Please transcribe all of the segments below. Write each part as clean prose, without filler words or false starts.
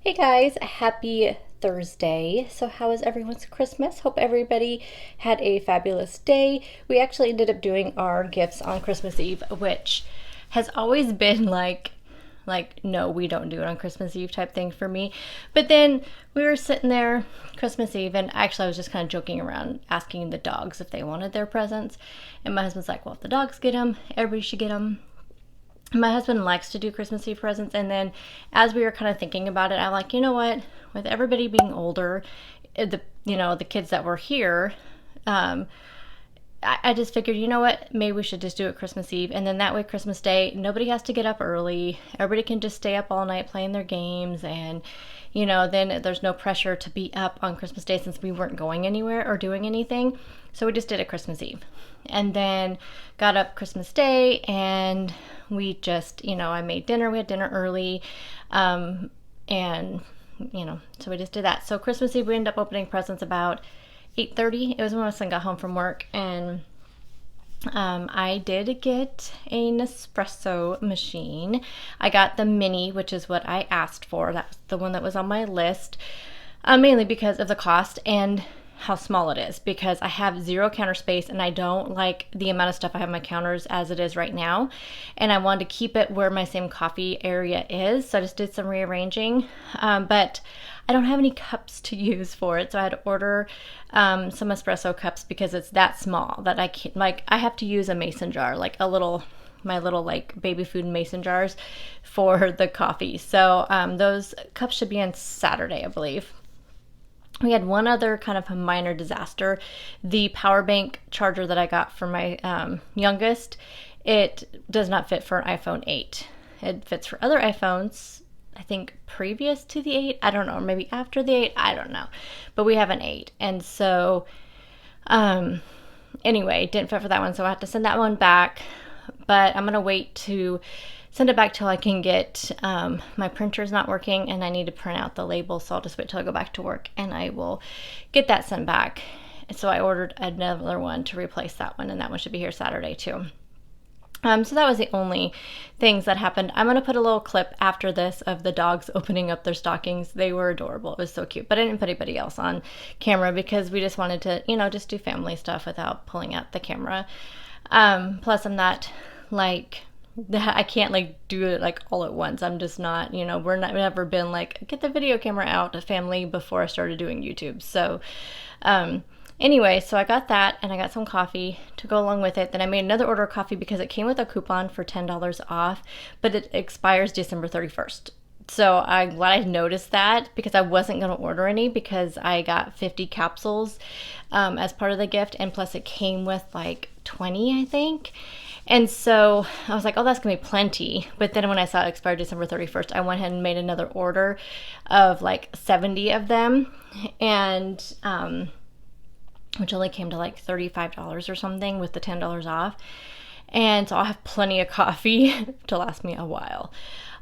Hey guys, happy Thursday. So how was everyone's Christmas? Hope everybody had a fabulous day. We actually ended up doing our gifts on Christmas Eve, which has always been like no, we don't do it on Christmas Eve type thing for me. But then we were sitting there Christmas Eve, and actually I was just kind of joking around asking the dogs if they wanted their presents. And my husband's like, well, if the dogs get them, everybody should get them. My husband likes to do Christmas Eve presents, and then as we were kind of thinking about it, I'm like, you know what? With everybody being older, the kids that were here, I just figured, you know what? Maybe we should just do it Christmas Eve, and then that way Christmas Day, nobody has to get up early. Everybody can just stay up all night playing their games, and then there's no pressure to be up on Christmas Day since we weren't going anywhere or doing anything. So we just did it Christmas Eve, and then got up Christmas Day, and we just, I made dinner. We had dinner early, and so we just did that. So Christmas Eve, we ended up opening presents about 8:30. It was when my son got home from work, and I did get an espresso machine. I got the mini, which is what I asked for. That was the one that was on my list, mainly because of the cost and how small it is, because I have zero counter space and I don't like the amount of stuff I have on my counters as it is right now, and I wanted to keep it where my same coffee area is, so I just did some rearranging, but I don't have any cups to use for it, so I had to order some espresso cups because it's that small that I can't, I have to use a mason jar, my little like baby food mason jars for the coffee. So those cups should be on Saturday, I believe. We had one other kind of a minor disaster. The power bank charger that I got for my youngest, it does not fit for an iPhone 8. It fits for other iPhones, I think previous to the 8. I don't know, or maybe after the 8. I don't know. But we have an 8. And so, anyway, it didn't fit for that one. So I have to send that one back. But I'm going to wait to send it back till I can get, my printer's not working and I need to print out the label, so I'll just wait till I go back to work and I will get that sent back. So I ordered another one to replace that one, and that one should be here Saturday too. So that was the only things that happened. I'm going to put a little clip after this of the dogs opening up their stockings. They were adorable. It was so cute. But I didn't put anybody else on camera because we just wanted to, just do family stuff without pulling out the camera. Plus I'm not I can't do it all at once. I'm just not, we've never been get the video camera out to family before I started doing YouTube. So, anyway, so I got that and I got some coffee to go along with it. Then I made another order of coffee because it came with a coupon for $10 off, but it expires December 31st. So I'm glad I noticed that because I wasn't going to order any because I got 50 capsules as part of the gift, and plus it came with 20, I think. And so I was like, oh, that's going to be plenty. But then when I saw it expired December 31st, I went ahead and made another order of 70 of them, and which only came to $35 or something with the $10 off. And so I'll have plenty of coffee to last me a while.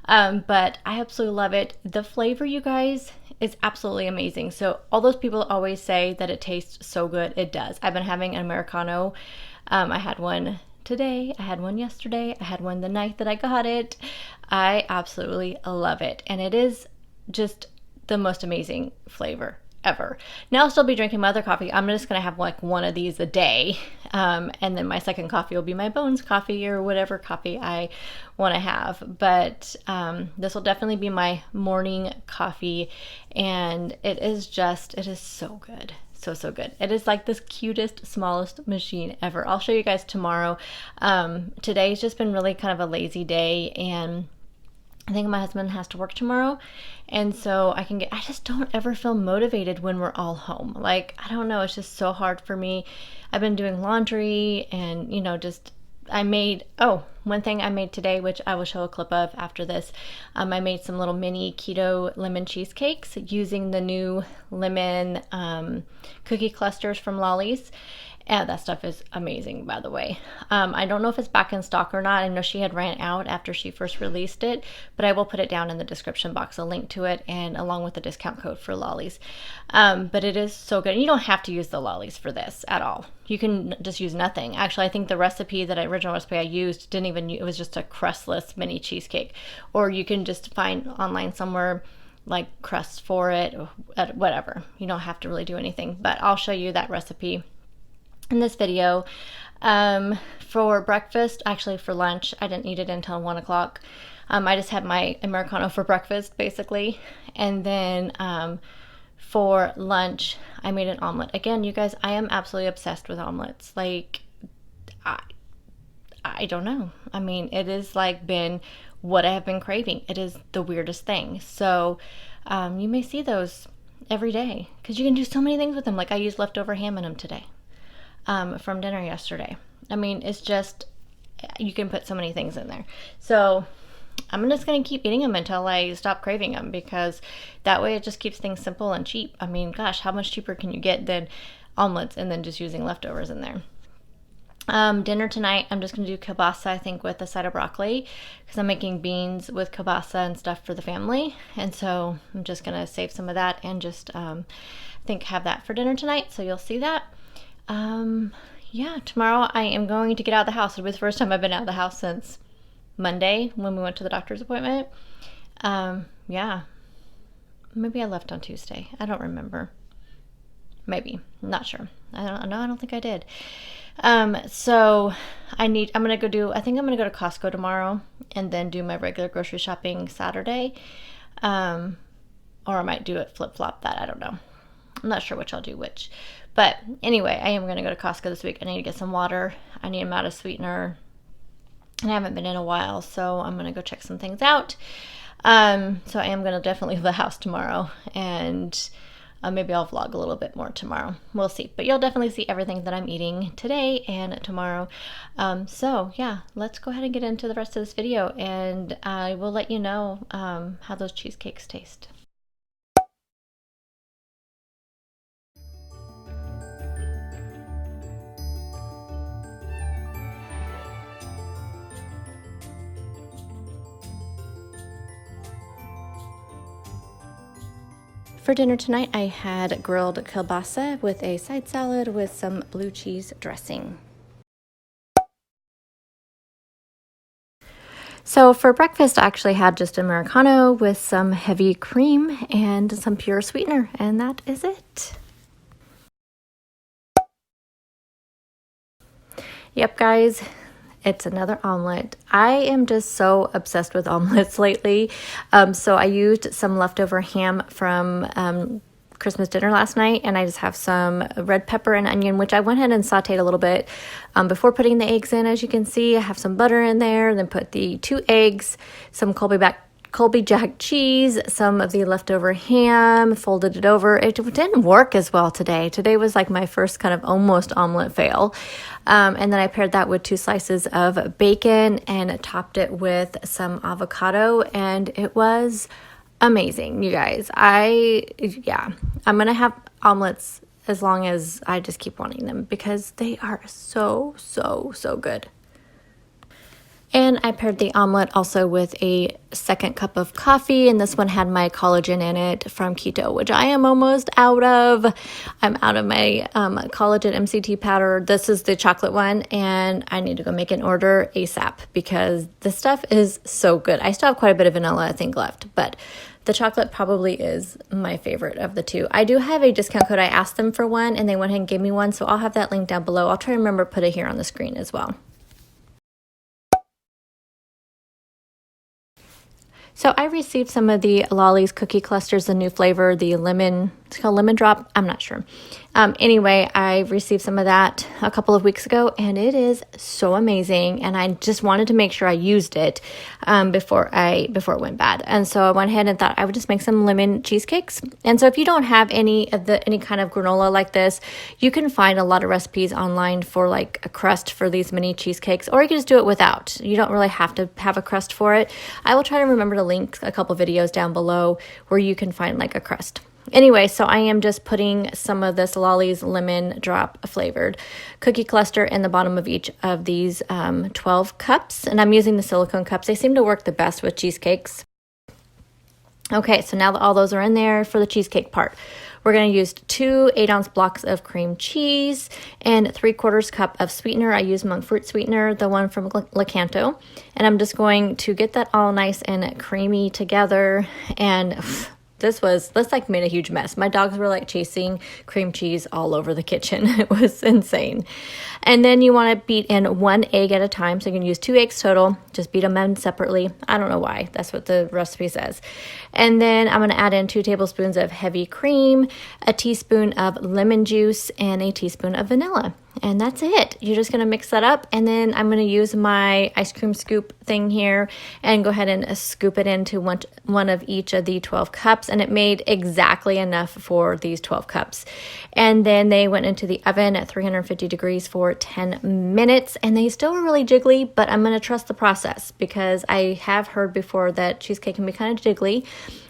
But I absolutely love it. The flavor, you guys, is absolutely amazing. So all those people always say that it tastes so good. It does. I've been having an Americano. I had one today. I had one yesterday. I had one the night that I got it. I absolutely love it. And it is just the most amazing flavor ever. Now I'll still be drinking my other coffee. I'm just going to have one of these a day. And then my second coffee will be my Bones coffee or whatever coffee I want to have. But this will definitely be my morning coffee. And it is so good. So good. It is this cutest, smallest machine ever. I'll show you guys tomorrow. Today's just been really kind of a lazy day, and I think my husband has to work tomorrow, and so I just don't ever feel motivated when we're all home. I don't know, it's just so hard for me. I've been doing laundry and, one thing I made today, which I will show a clip of after this, I made some little mini keto lemon cheesecakes using the new lemon cookie clusters from Lolly's. And that stuff is amazing, by the way. I don't know if it's back in stock or not. I know she had ran out after she first released it, but I will put it down in the description box, a link to it, and along with the discount code for Lolly's. But it is so good. And you don't have to use the Lolly's for this at all. You can just use nothing. Actually, I think the original recipe I used it was just a crustless mini cheesecake. Or you can just find online somewhere like crust for it, or whatever. You don't have to really do anything, but I'll show you that recipe in this video. For breakfast, actually for lunch, I didn't eat it until 1 o'clock. I just had my Americano for breakfast, basically. And then for lunch, I made an omelet. Again, you guys, I am absolutely obsessed with omelets. Like, I don't know. I mean, it is like been what I have been craving. It is the weirdest thing. So you may see those every day because you can do so many things with them. Like I used leftover ham in them today from dinner yesterday. I mean, it's just, you can put so many things in there. So I'm just going to keep eating them until I stop craving them, because that way it just keeps things simple and cheap. I mean, gosh, how much cheaper can you get than omelets and then just using leftovers in there? Dinner tonight, I'm just going to do kielbasa, I think, with a side of broccoli, because I'm making beans with kielbasa and stuff for the family. And so I'm just going to save some of that and just, I think, have that for dinner tonight. So you'll see that. Yeah, tomorrow I am going to get out of the house. It'll be the first time I've been out of the house since Monday when we went to the doctor's appointment. Yeah, maybe I left on Tuesday. I don't remember. Maybe, I'm not sure. I don't think I did. So I think I'm gonna go to Costco tomorrow and then do my regular grocery shopping Saturday. Or I might do it flip-flop that, I don't know. I'm not sure which I'll do which. But anyway, I am going to go to Costco this week. I need to get some water. I need a amount of sweetener. And I haven't been in a while, so I'm going to go check some things out. So I am going to definitely leave the house tomorrow. And maybe I'll vlog a little bit more tomorrow. We'll see. But you'll definitely see everything that I'm eating today and tomorrow. So yeah, let's go ahead and get into the rest of this video. And I will let you know how those cheesecakes taste. For dinner tonight, I had grilled kielbasa with a side salad with some blue cheese dressing. So for breakfast, I actually had just Americano with some heavy cream and some pure sweetener, and that is it. Yep, guys. It's another omelet. I am just so obsessed with omelets lately. So I used some leftover ham from Christmas dinner last night, and I just have some red pepper and onion, which I went ahead and sauteed a little bit before putting the eggs in. As you can see, I have some butter in there, then put the 2 eggs, some Colby Jack cheese, some of the leftover ham, folded it over. It didn't work as well today. Today was like my first kind of almost omelet fail. And then I paired that with 2 slices of bacon and topped it with some avocado, and it was amazing, you guys. I'm going to have omelets as long as I just keep wanting them, because they are so, so, so good. And I paired the omelet also with a 2nd cup of coffee, and this one had my collagen in it from Keto, which I am almost out of. I'm out of my collagen MCT powder. This is the chocolate one, and I need to go make an order ASAP because this stuff is so good. I still have quite a bit of vanilla, I think, left, but the chocolate probably is my favorite of the 2. I do have a discount code. I asked them for one, and they went ahead and gave me one, so I'll have that link down below. I'll try to remember to put it here on the screen as well. So I received some of the Lolly's cookie clusters, the new flavor, the lemon, it's called lemon drop, I'm not sure. Anyway, I received some of that a couple of weeks ago, and it is so amazing, and I just wanted to make sure I used it before it went bad. And so I went ahead and thought I would just make some lemon cheesecakes. And so if you don't have any kind of granola like this, you can find a lot of recipes online for like a crust for these mini cheesecakes, or you can just do it without. You don't really have to have a crust for it. I will try to remember to link a couple videos down below where you can find like a crust. Anyway, so I am just putting some of this Lolly's lemon drop flavored cookie cluster in the bottom of each of these 12 cups. And I'm using the silicone cups. They seem to work the best with cheesecakes. Okay, so now that all those are in there for the cheesecake part, we're going to use 2 8-ounce blocks of cream cheese and 3/4 cup of sweetener. I use monk fruit sweetener, the one from Lakanto. And I'm just going to get that all nice and creamy together. And this like made a huge mess. My dogs were like chasing cream cheese all over the kitchen. It was insane. And then you want to beat in 1 egg at a time. So you can use 2 eggs total. Just beat them in separately. I don't know why. That's what the recipe says. And then I'm going to add in 2 tablespoons of heavy cream, a teaspoon of lemon juice, and a teaspoon of vanilla. And that's it. You're just going to mix that up. And then I'm going to use my ice cream scoop thing here and go ahead and scoop it into one of each of the 12 cups. And it made exactly enough for these 12 cups. And then they went into the oven at 350 degrees for 10 minutes. And they still were really jiggly, but I'm going to trust the process because I have heard before that cheesecake can be kind of jiggly.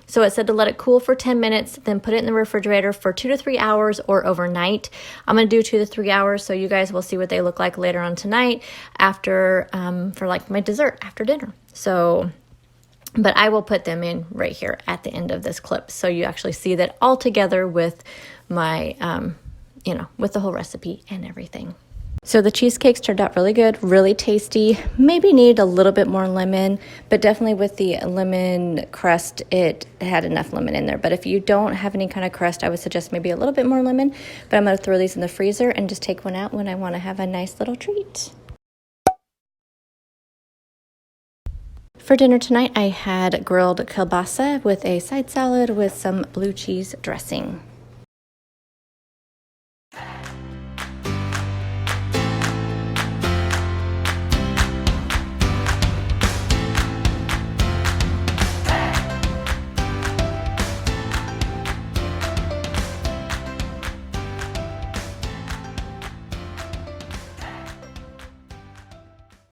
So it said to let it cool for 10 minutes, then put it in the refrigerator for 2 to 3 hours or overnight. I'm going to do 2 to 3 hours, so you guys will see what they look like later on tonight after, for like my dessert after dinner. So, but I will put them in right here at the end of this clip, so you actually see that all together with my, with the whole recipe and everything. So the cheesecakes turned out really good, really tasty. Maybe needed a little bit more lemon, but definitely with the lemon crust, it had enough lemon in there. But if you don't have any kind of crust, I would suggest maybe a little bit more lemon. But I'm going to throw these in the freezer and just take one out when I want to have a nice little treat. For dinner tonight, I had grilled kielbasa with a side salad with some blue cheese dressing.